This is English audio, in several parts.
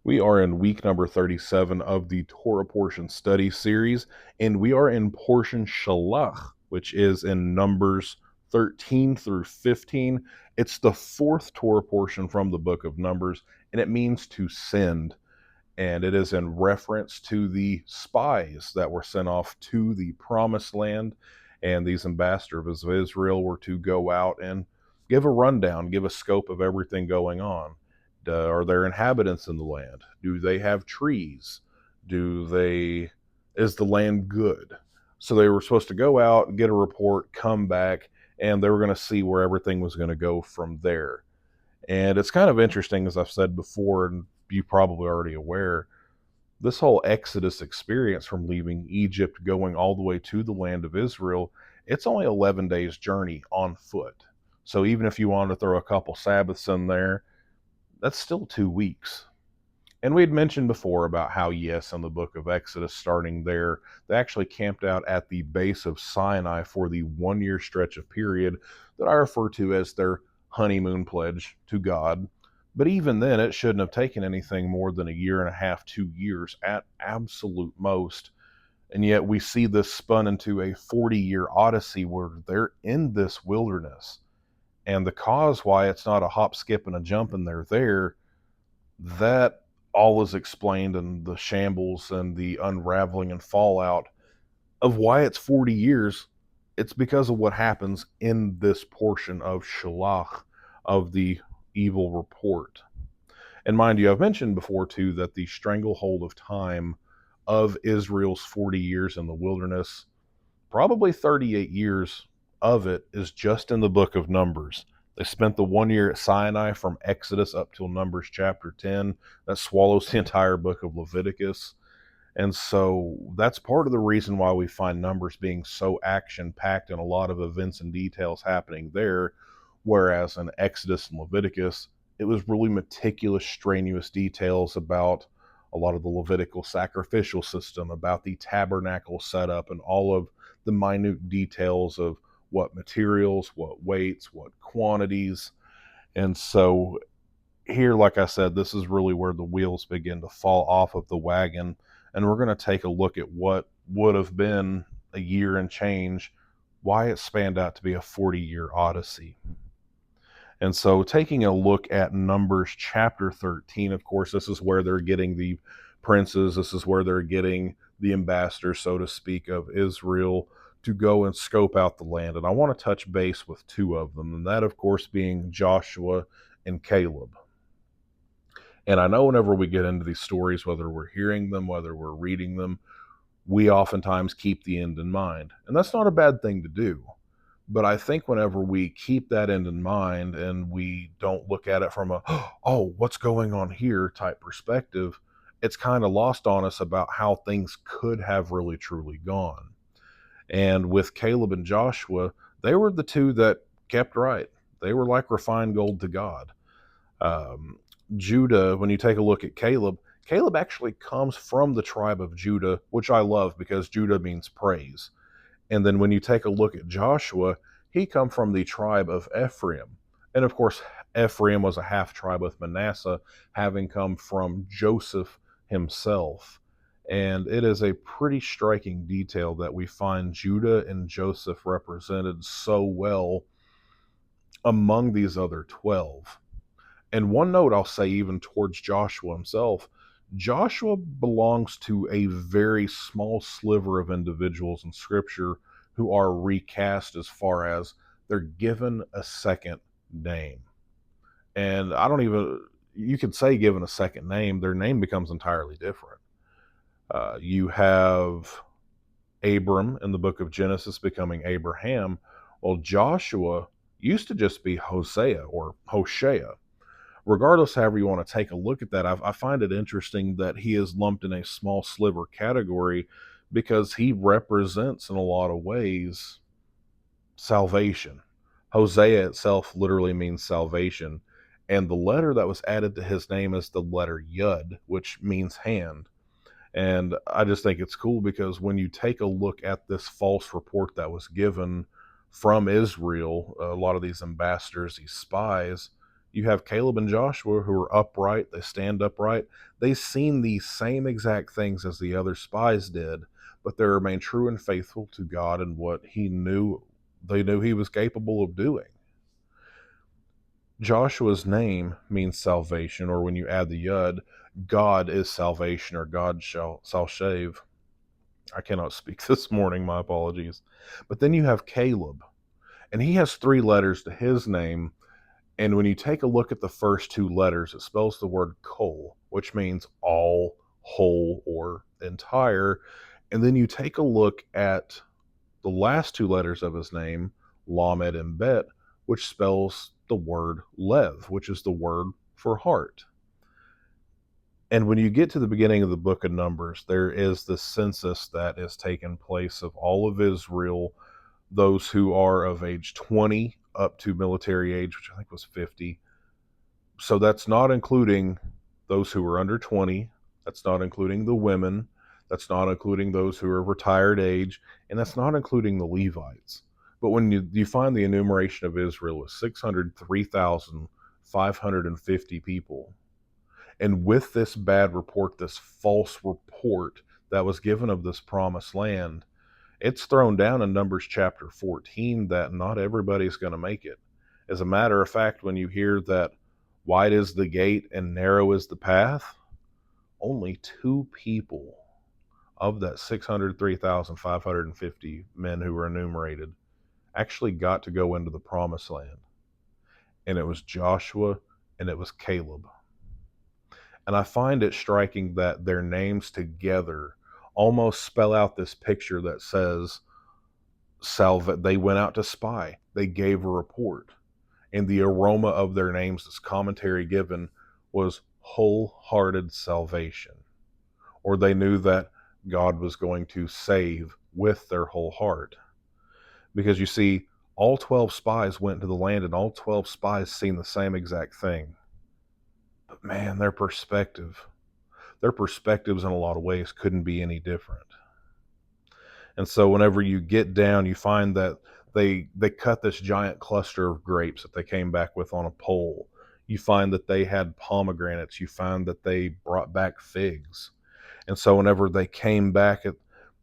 We are in week number 37 of the Torah portion study series, and we are in portion Shlach, which is in Numbers 13 through 15. It's the fourth Torah portion from the book of Numbers, and it means to send. And it is in reference to the spies that were sent off to the promised land. And these ambassadors of Israel were to go out and give a rundown, give a scope of everything going on. Are there inhabitants in the land? Do they have trees? Is the land good? So they were supposed to go out, get a report, come back, and they were going to see where everything was going to go from there. And it's kind of interesting, as I've said before, and you probably already aware, this whole Exodus experience from leaving Egypt, going all the way to the land of Israel, it's only 11 days journey on foot. So even if you wanted to throw a couple Sabbaths in there, that's still 2 weeks. And we had mentioned before about how, yes, in the book of Exodus, starting there, they actually camped out at the base of Sinai for the 1 year stretch of period that I refer to as their honeymoon pledge to God. But even then, it shouldn't have taken anything more than a year and a half, 2 years at absolute most. And yet we see this spun into a 40-year odyssey where they're in this wilderness. And the cause why it's not a hop, skip, and a jump and they're there, that all is explained in the shambles and the unraveling and fallout of why it's 40 years. It's because of what happens in this portion of Shlach, of the evil report. And mind you, I've mentioned before too that the stranglehold of time of Israel's 40 years in the wilderness, probably 38 years of it is just in the book of Numbers. They spent the 1 year at Sinai from Exodus up till Numbers chapter 10. That swallows the entire book of Leviticus. And so that's part of the reason why we find Numbers being so action packed and a lot of events and details happening there. Whereas in Exodus and Leviticus, it was really meticulous, strenuous details about a lot of the Levitical sacrificial system, about the tabernacle setup, and all of the minute details of what materials, what weights, what quantities. And so here, like I said, this is really where the wheels begin to fall off of the wagon. And we're going to take a look at what would have been a year and change, why it spanned out to be a 40-year odyssey. And so taking a look at Numbers chapter 13, of course, this is where they're getting the princes. This is where they're getting the ambassadors, so to speak, of Israel to go and scope out the land. And I want to touch base with two of them, and that, of course, being Joshua and Caleb. And I know whenever we get into these stories, whether we're hearing them, whether we're reading them, we oftentimes keep the end in mind. And that's not a bad thing to do. But I think whenever we keep that end in mind and we don't look at it from a, oh, what's going on here type perspective, it's kind of lost on us about how things could have really truly gone. And with Caleb and Joshua, they were the two that kept right. They were like refined gold to God. Um, Judah, when you take a look at Caleb, Caleb actually comes from the tribe of Judah, which I love because Judah means praise. And then when you take a look at Joshua, he come from the tribe of Ephraim. And of course, Ephraim was a half tribe with Manasseh, having come from Joseph himself. And it is a pretty striking detail that we find Judah and Joseph represented so well among these other 12. And one note I'll say, even towards Joshua himself, Joshua belongs to a very small sliver of individuals in Scripture who are recast as far as they're given a second name. And I don't even, you could say given a second name, their name becomes entirely different. You have Abram in the book of Genesis becoming Abraham. Well, Joshua used to just be Hosea or Hoshea. Regardless, however you want to take a look at that, I find it interesting that he is lumped in a small sliver category because he represents, in a lot of ways, salvation. Hosea itself literally means salvation, and the letter that was added to his name is the letter Yud, which means hand. And I just think it's cool because when you take a look at this false report that was given from Israel, a lot of these ambassadors, these spies, You have Caleb and Joshua who are upright, they stand upright. They've seen these same exact things as the other spies did, but they remain true and faithful to God and what they knew he was capable of doing. Joshua's name means salvation, or when you add the yud, God is salvation, or God shall shave. I cannot speak this morning, my apologies. But then you have Caleb, and he has 3 letters to his name. And when you take a look at the first 2 letters, it spells the word kol, which means all, whole, or entire. And then you take a look at the last 2 letters of his name, Lamed and Bet, which spells the word lev, which is the word for heart. And when you get to the beginning of the book of Numbers, there is this census that is taking place of all of Israel, those who are of age 20 up to military age, which I think was 50. So that's not including those who are under 20. That's not including the women. That's not including those who are retired age. And that's not including the Levites. But when you find the enumeration of Israel was 603,550 people. And with this bad report, this false report that was given of this promised land, it's thrown down in Numbers chapter 14 that not everybody's going to make it. As a matter of fact, when you hear that wide is the gate and narrow is the path, only 2 people of that 603,550 men who were enumerated actually got to go into the promised land. And it was Joshua and it was Caleb. And I find it striking that their names together almost spell out this picture that says they went out to spy. They gave a report. And the aroma of their names, this commentary given, was wholehearted salvation. Or they knew that God was going to save with their whole heart. Because you see, all 12 spies went to the land and all 12 spies seen the same exact thing. But man, their perspectives in a lot of ways couldn't be any different. And so whenever you get down, you find that they cut this giant cluster of grapes that they came back with on a pole. You find that they had pomegranates. You find that they brought back figs. And so whenever they came back,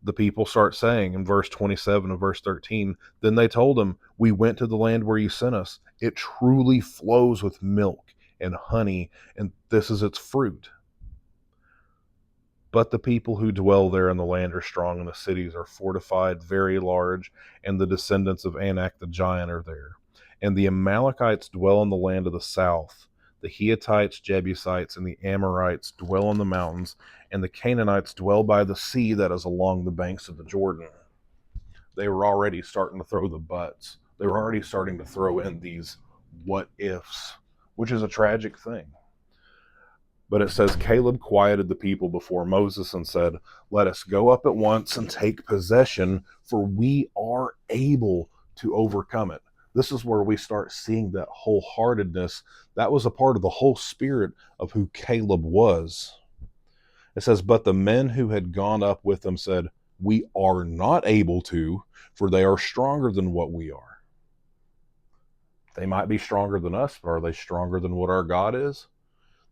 the people start saying in verse 27 of verse 13, then they told him, we went to the land where you sent us. It truly flows with milk and honey, and this is its fruit. But the people who dwell there in the land are strong, and the cities are fortified, very large, and the descendants of Anak the giant are there. And the Amalekites dwell in the land of the south. The Hittites, Jebusites, and the Amorites dwell in the mountains, and the Canaanites dwell by the sea that is along the banks of the Jordan. They were already starting to throw the butts. They were already starting to throw in these what ifs, which is a tragic thing. But it says, Caleb quieted the people before Moses and said, let us go up at once and take possession, for we are able to overcome it. This is where we start seeing that wholeheartedness. That was a part of the whole spirit of who Caleb was. It says, but the men who had gone up with them said, we are not able to, for they are stronger than what we are. They might be stronger than us, but are they stronger than what our God is?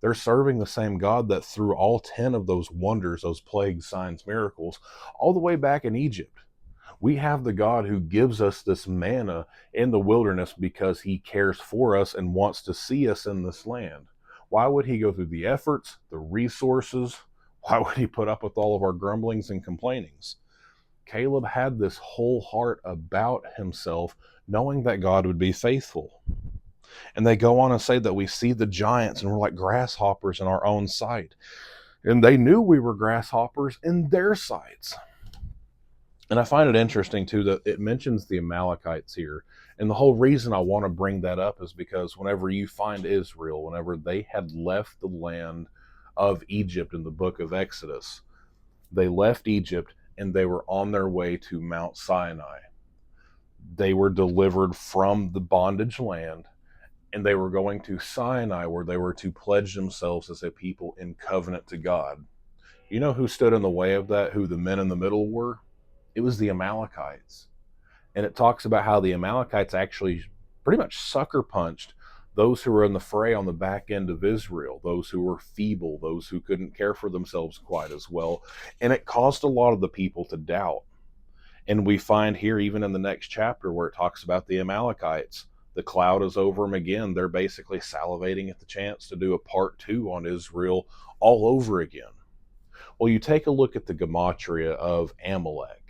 They're serving the same God that through all 10 of those wonders, those plagues, signs, miracles, all the way back in Egypt. We have the God who gives us this manna in the wilderness because he cares for us and wants to see us in this land. Why would he go through the efforts, the resources? Why would he put up with all of our grumblings and complainings? Caleb had this whole heart about himself, knowing that God would be faithful. And they go on and say that we see the giants and we're like grasshoppers in our own sight. And they knew we were grasshoppers in their sights. And I find it interesting, too, that it mentions the Amalekites here. And the whole reason I want to bring that up is because whenever you find Israel, whenever they had left the land of Egypt in the book of Exodus, they left Egypt and they were on their way to Mount Sinai. They were delivered from the bondage land, and they were going to Sinai, where they were to pledge themselves as a people in covenant to God. You know who stood in the way of that, who the men in the middle were? It was the Amalekites. And it talks about how the Amalekites actually pretty much sucker punched those who were in the fray on the back end of Israel, those who were feeble, those who couldn't care for themselves quite as well. And it caused a lot of the people to doubt. And we find here, even in the next chapter, where it talks about the Amalekites, the cloud is over them again. They're basically salivating at the chance to do a part 2 on Israel all over again. Well, you take a look at the gematria of Amalek.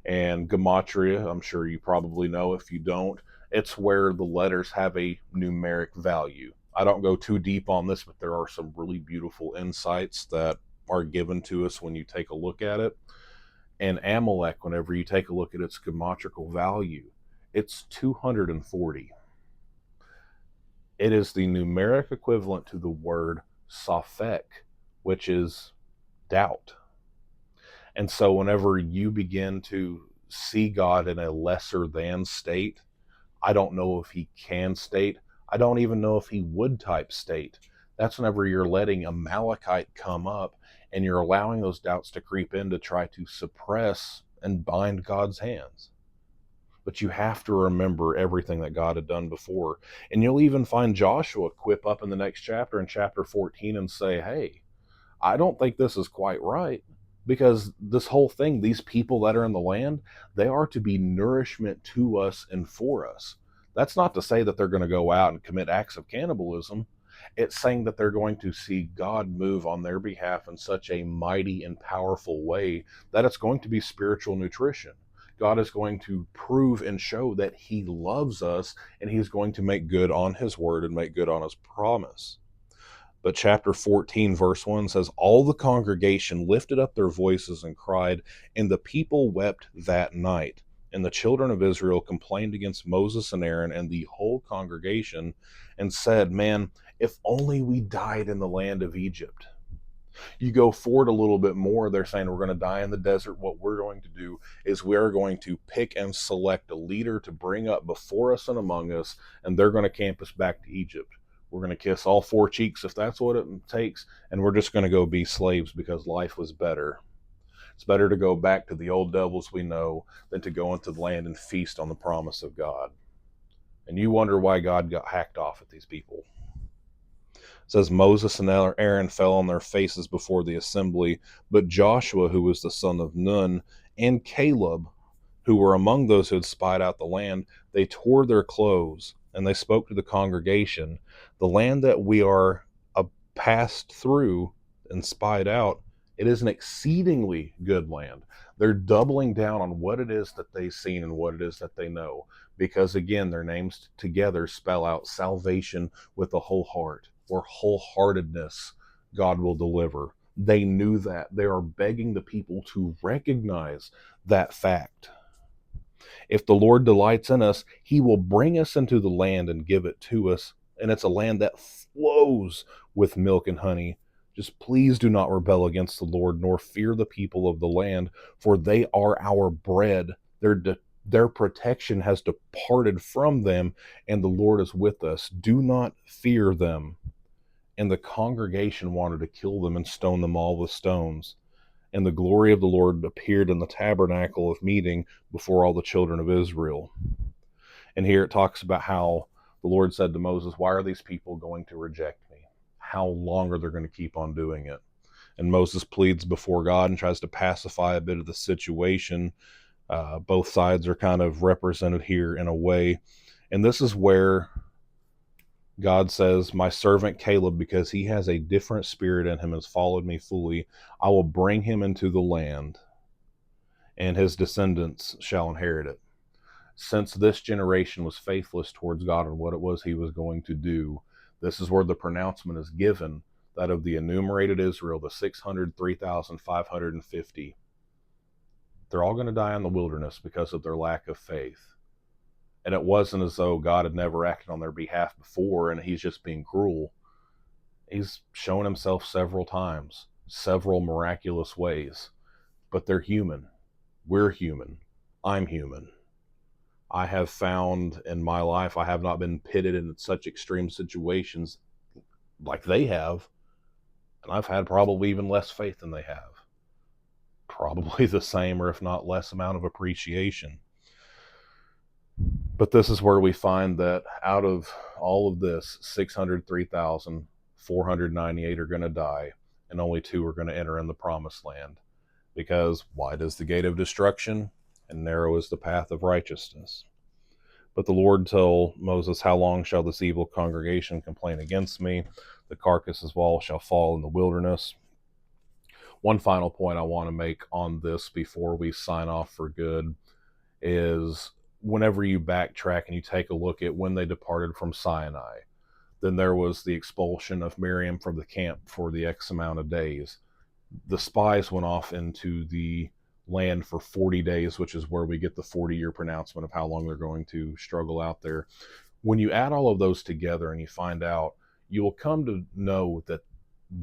And gematria, I'm sure you probably know. If you don't, it's where the letters have a numeric value. I don't go too deep on this, but there are some really beautiful insights that are given to us when you take a look at it. And Amalek, whenever you take a look at its gematrical value, it's 240. It is the numeric equivalent to the word Safek, which is doubt. And so whenever you begin to see God in a lesser than state, I don't know if he can state, I don't even know if he would type state. That's whenever you're letting a Amalekite come up and you're allowing those doubts to creep in to try to suppress and bind God's hands. But you have to remember everything that God had done before. And you'll even find Joshua quip up in the next chapter, in chapter 14, and say, hey, I don't think this is quite right. Because this whole thing, these people that are in the land, they are to be nourishment to us and for us. That's not to say that they're going to go out and commit acts of cannibalism. It's saying that they're going to see God move on their behalf in such a mighty and powerful way that it's going to be spiritual nutrition. God is going to prove and show that he loves us, and he's going to make good on his word and make good on his promise. But chapter 14, verse 1 says, all the congregation lifted up their voices and cried, and the people wept that night. And the children of Israel complained against Moses and Aaron and the whole congregation and said, man, if only we died in the land of Egypt. You go forward a little bit more, they're saying we're going to die in the desert. What we're going to do is we are going to pick and select a leader to bring up before us and among us, and they're going to camp us back to Egypt. We're going to kiss all 4 cheeks if that's what it takes, and we're just going to go be slaves because life was better. It's better to go back to the old devils we know than to go into the land and feast on the promise of God. And you wonder why God got hacked off at these people. It says Moses and Aaron fell on their faces before the assembly, but Joshua, who was the son of Nun, and Caleb, who were among those who had spied out the land, they tore their clothes, and they spoke to the congregation, the land that we are passed through and spied out, it is an exceedingly good land. They're doubling down on what it is that they've seen and what it is that they know. Because again, their names together spell out salvation with a whole heart, or wholeheartedness. God will deliver. They knew that. They are begging the people to recognize that fact. If the Lord delights in us, he will bring us into the land and give it to us. And it's a land that flows with milk and honey. Just please do not rebel against the Lord, nor fear the people of the land, for they are our bread. Their protection has departed from them, and the Lord is with us. Do not fear them. And the congregation wanted to kill them and stone them all with stones. And the glory of the Lord appeared in the tabernacle of meeting before all the children of Israel. And here it talks about how the Lord said to Moses, why are these people going to reject me? How long are they going to keep on doing it? And Moses pleads before God and tries to pacify a bit of the situation. Both sides are kind of represented here in a way. And this is where God says, my servant Caleb, because he has a different spirit in him, has followed me fully, I will bring him into the land, and his descendants shall inherit it. Since this generation was faithless towards God and what it was he was going to do, this is where the pronouncement is given that of the enumerated Israel, the 603,550, they're all going to die in the wilderness because of their lack of faith. And it wasn't as though God had never acted on their behalf before and he's just being cruel. He's shown himself several times, several miraculous ways. But they're human. We're human. I'm human. I have found in my life, I have not been pitted in such extreme situations like they have. And I've had probably even less faith than they have. Probably the same, or if not less, amount of appreciation. But this is where we find that out of all of this, 603,498 are going to die, and only 2 are going to enter in the promised land. Because wide is the gate of destruction, and narrow is the path of righteousness. But the Lord told Moses, how long shall this evil congregation complain against me? The carcasses of all shall fall in the wilderness. One final point I want to make on this before we sign off for good is whenever you backtrack and you take a look at when they departed from Sinai, then there was the expulsion of Miriam from the camp for the X amount of days. The spies went off into the land for 40 days, which is where we get the 40-year pronouncement of how long they're going to struggle out there. When you add all of those together and you find out, you will come to know that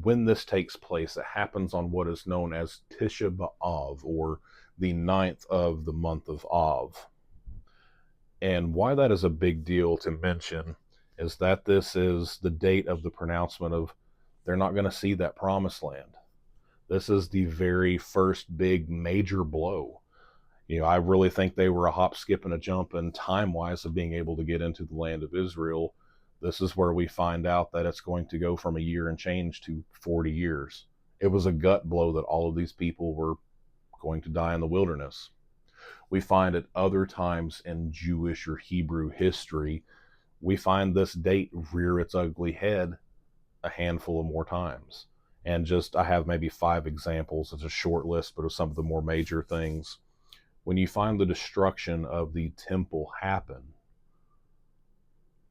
when this takes place, it happens on what is known as Tisha B'av, or the 9th of the month of Av. And why that is a big deal to mention is that this is the date of the pronouncement of they're not going to see that promised land. This is the very first big major blow. I really think they were a hop, skip, and a jump in time-wise of being able to get into the land of Israel. This is where we find out that it's going to go from a year and change to 40 years. It was a gut blow that all of these people were going to die in the wilderness. We find at other times in Jewish or Hebrew history, we find this date rear its ugly head a handful of more times. And I have maybe 5 examples. It's a short list, but of some of the more major things. When you find the destruction of the temple happen,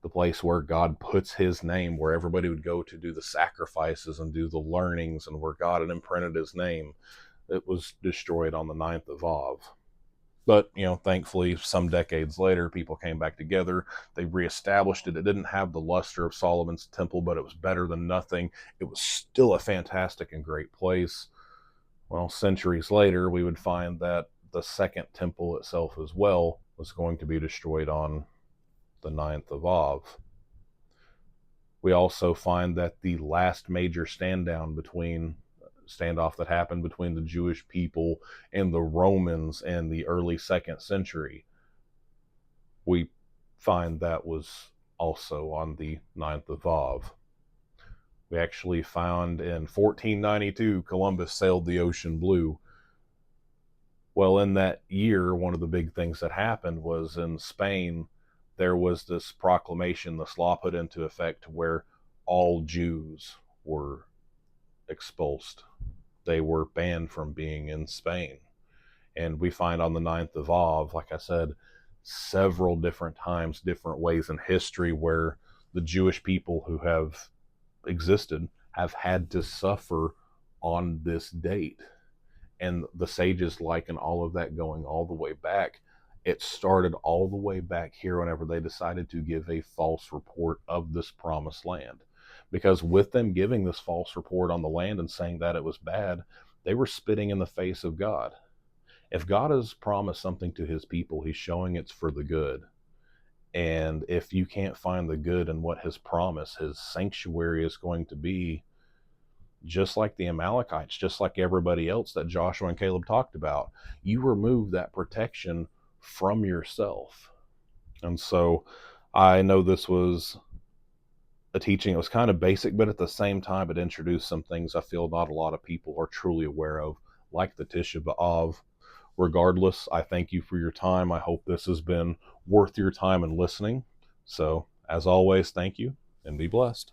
the place where God puts his name, where everybody would go to do the sacrifices and do the learnings, and where God had imprinted his name, it was destroyed on the 9th of Av. But, thankfully, some decades later, people came back together. They reestablished it. It didn't have the luster of Solomon's temple, but it was better than nothing. It was still a fantastic and great place. Well, centuries later, we would find that the second temple itself as well was going to be destroyed on the 9th of Av. We also find that the last major standoff that happened between the Jewish people and the Romans in the early 2nd century, we find that was also on the 9th of Av. We actually found in 1492, Columbus sailed the ocean blue. Well, in that year, one of the big things that happened was in Spain, there was this proclamation the law put into effect where all Jews were expulsed. They were banned from being in Spain. And we find on the 9th of Av, like I said, several different times, different ways in history where the Jewish people who have existed have had to suffer on this date. And the sages liken all of that going all the way back. It started all the way back here whenever they decided to give a false report of this promised land. Because with them giving this false report on the land and saying that it was bad, they were spitting in the face of God. If God has promised something to his people, he's showing it's for the good. And if you can't find the good in what his promise, his sanctuary is going to be, just like the Amalekites, just like everybody else that Joshua and Caleb talked about, you remove that protection from yourself. And so I know this was a teaching. It was kind of basic, but at the same time, it introduced some things I feel not a lot of people are truly aware of, like the Tisha B'av. Regardless, I thank you for your time. I hope this has been worth your time and listening. So, as always, thank you and be blessed.